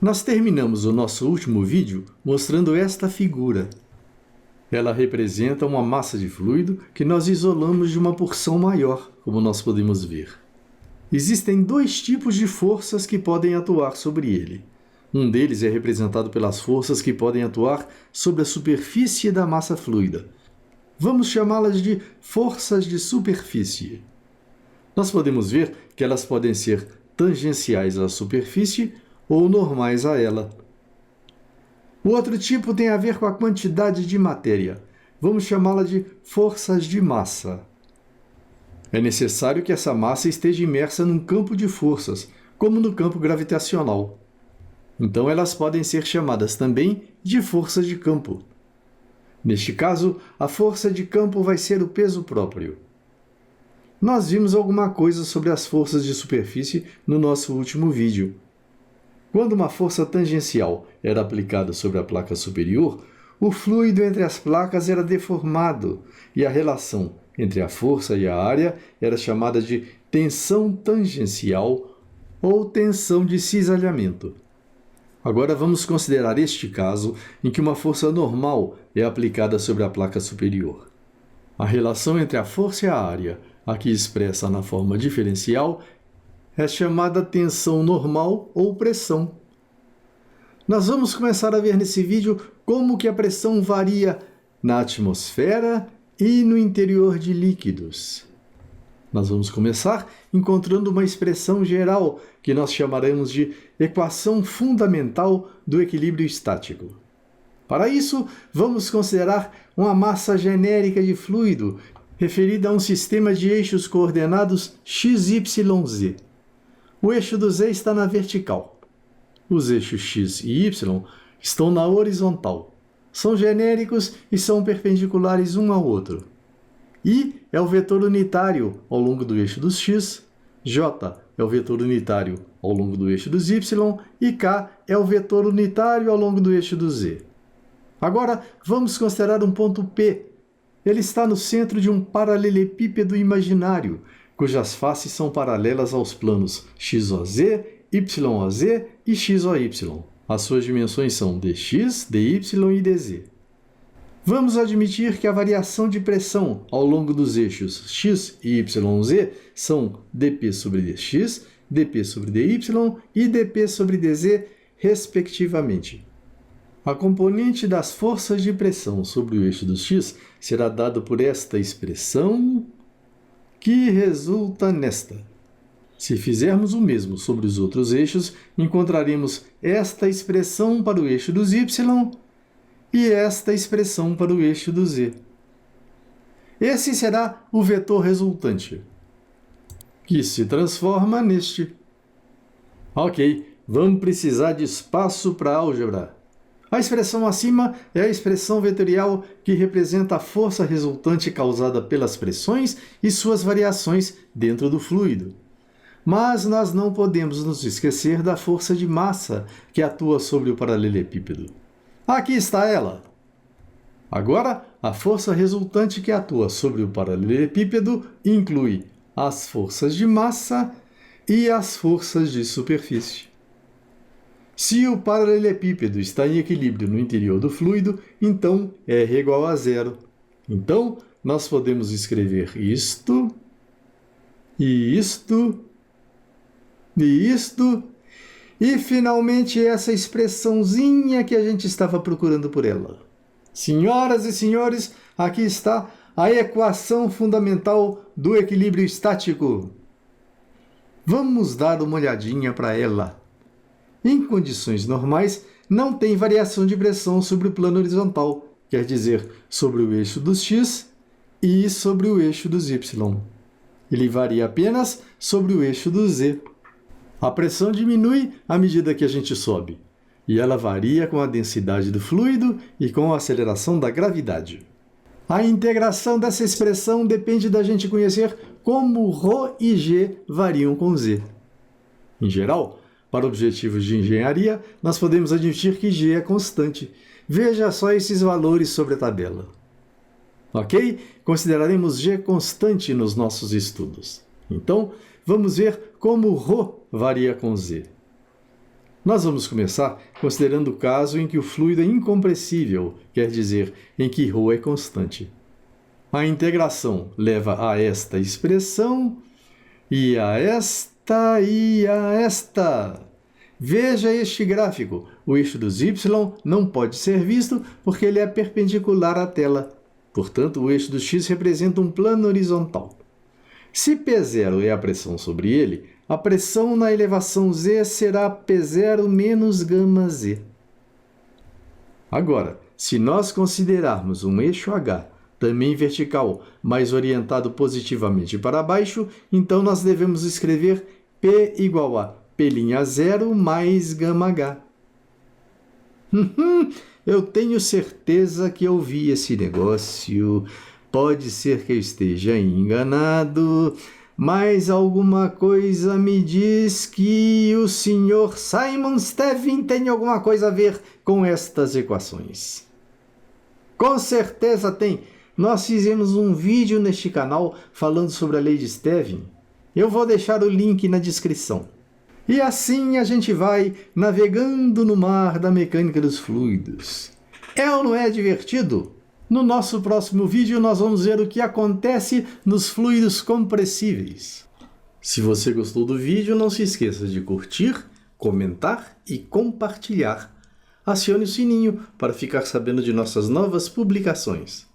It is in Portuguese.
Nós terminamos o nosso último vídeo mostrando esta figura. Ela representa uma massa de fluido que nós isolamos de uma porção maior, como nós podemos ver. Existem dois tipos de forças que podem atuar sobre ele. Um deles é representado pelas forças que podem atuar sobre a superfície da massa fluida. Vamos chamá-las de forças de superfície. Nós podemos ver que elas podem ser tangenciais à superfície ou normais a ela. O outro tipo tem a ver com a quantidade de matéria. Vamos chamá-la de forças de massa. É necessário que essa massa esteja imersa num campo de forças, como no campo gravitacional. Então elas podem ser chamadas também de forças de campo. Neste caso, a força de campo vai ser o peso próprio. Nós vimos alguma coisa sobre as forças de superfície no nosso último vídeo. Quando uma força tangencial era aplicada sobre a placa superior, o fluido entre as placas era deformado e a relação entre a força e a área era chamada de tensão tangencial ou tensão de cisalhamento. Agora vamos considerar este caso em que uma força normal é aplicada sobre a placa superior. A relação entre a força e a área, aqui expressa na forma diferencial, é chamada tensão normal ou pressão. Nós vamos começar a ver nesse vídeo como que a pressão varia na atmosfera e no interior de líquidos. Nós vamos começar encontrando uma expressão geral que nós chamaremos de equação fundamental do equilíbrio estático. Para isso, vamos considerar uma massa genérica de fluido referida a um sistema de eixos coordenados x, y, z. O eixo do z está na vertical. Os eixos x e y estão na horizontal. São genéricos e são perpendiculares um ao outro. I é o vetor unitário ao longo do eixo dos x, J é o vetor unitário ao longo do eixo dos y e K é o vetor unitário ao longo do eixo do z. Agora, vamos considerar um ponto P. Ele está no centro de um paralelepípedo imaginário, cujas faces são paralelas aos planos XOZ, YOZ e XOY. As suas dimensões são dx, dy e dz. Vamos admitir que a variação de pressão ao longo dos eixos x e yz são dp sobre dx, dp sobre dy e dp sobre dz, respectivamente. A componente das forças de pressão sobre o eixo dos x será dada por esta expressão, que resulta nesta. Se fizermos o mesmo sobre os outros eixos, encontraremos esta expressão para o eixo dos y e esta expressão para o eixo do z. Esse será o vetor resultante, que se transforma neste. Ok, vamos precisar de espaço para álgebra. A expressão acima é a expressão vetorial que representa a força resultante causada pelas pressões e suas variações dentro do fluido. Mas nós não podemos nos esquecer da força de massa que atua sobre o paralelepípedo. Aqui está ela. Agora, a força resultante que atua sobre o paralelepípedo inclui as forças de massa e as forças de superfície. Se o paralelepípedo está em equilíbrio no interior do fluido, então R igual a zero. Então, nós podemos escrever isto, e isto, e isto, e finalmente essa expressãozinha que a gente estava procurando por ela. Senhoras e senhores, aqui está a equação fundamental do equilíbrio estático. Vamos dar uma olhadinha para ela. Em condições normais, não tem variação de pressão sobre o plano horizontal, quer dizer, sobre o eixo dos x e sobre o eixo dos y. Ele varia apenas sobre o eixo do z. A pressão diminui à medida que a gente sobe, e ela varia com a densidade do fluido e com a aceleração da gravidade. A integração dessa expressão depende da gente conhecer como ρ e g variam com z. Em geral, para objetivos de engenharia, nós podemos admitir que g é constante. Veja só esses valores sobre a tabela. Ok? Consideraremos g constante nos nossos estudos. Então, vamos ver como ρ varia com z. Nós vamos começar considerando o caso em que o fluido é incompressível, quer dizer, em que ρ é constante. A integração leva a esta expressão e a esta e a esta. Veja este gráfico. O eixo dos y não pode ser visto porque ele é perpendicular à tela. Portanto, o eixo do x representa um plano horizontal. Se P0 é a pressão sobre ele, a pressão na elevação z será P0 menos γz. Agora, se nós considerarmos um eixo H, também vertical, mas orientado positivamente para baixo, então nós devemos escrever P igual a P'0 mais γh. Eu tenho certeza que eu vi esse negócio. Pode ser que eu esteja enganado, mas alguma coisa me diz que o Sr. Simon Stevin tem alguma coisa a ver com estas equações. Com certeza tem. Nós fizemos um vídeo neste canal falando sobre a lei de Stevin. Eu vou deixar o link na descrição. E assim a gente vai navegando no mar da mecânica dos fluidos. É ou não é divertido? No nosso próximo vídeo, nós vamos ver o que acontece nos fluidos compressíveis. Se você gostou do vídeo, não se esqueça de curtir, comentar e compartilhar. Acione o sininho para ficar sabendo de nossas novas publicações.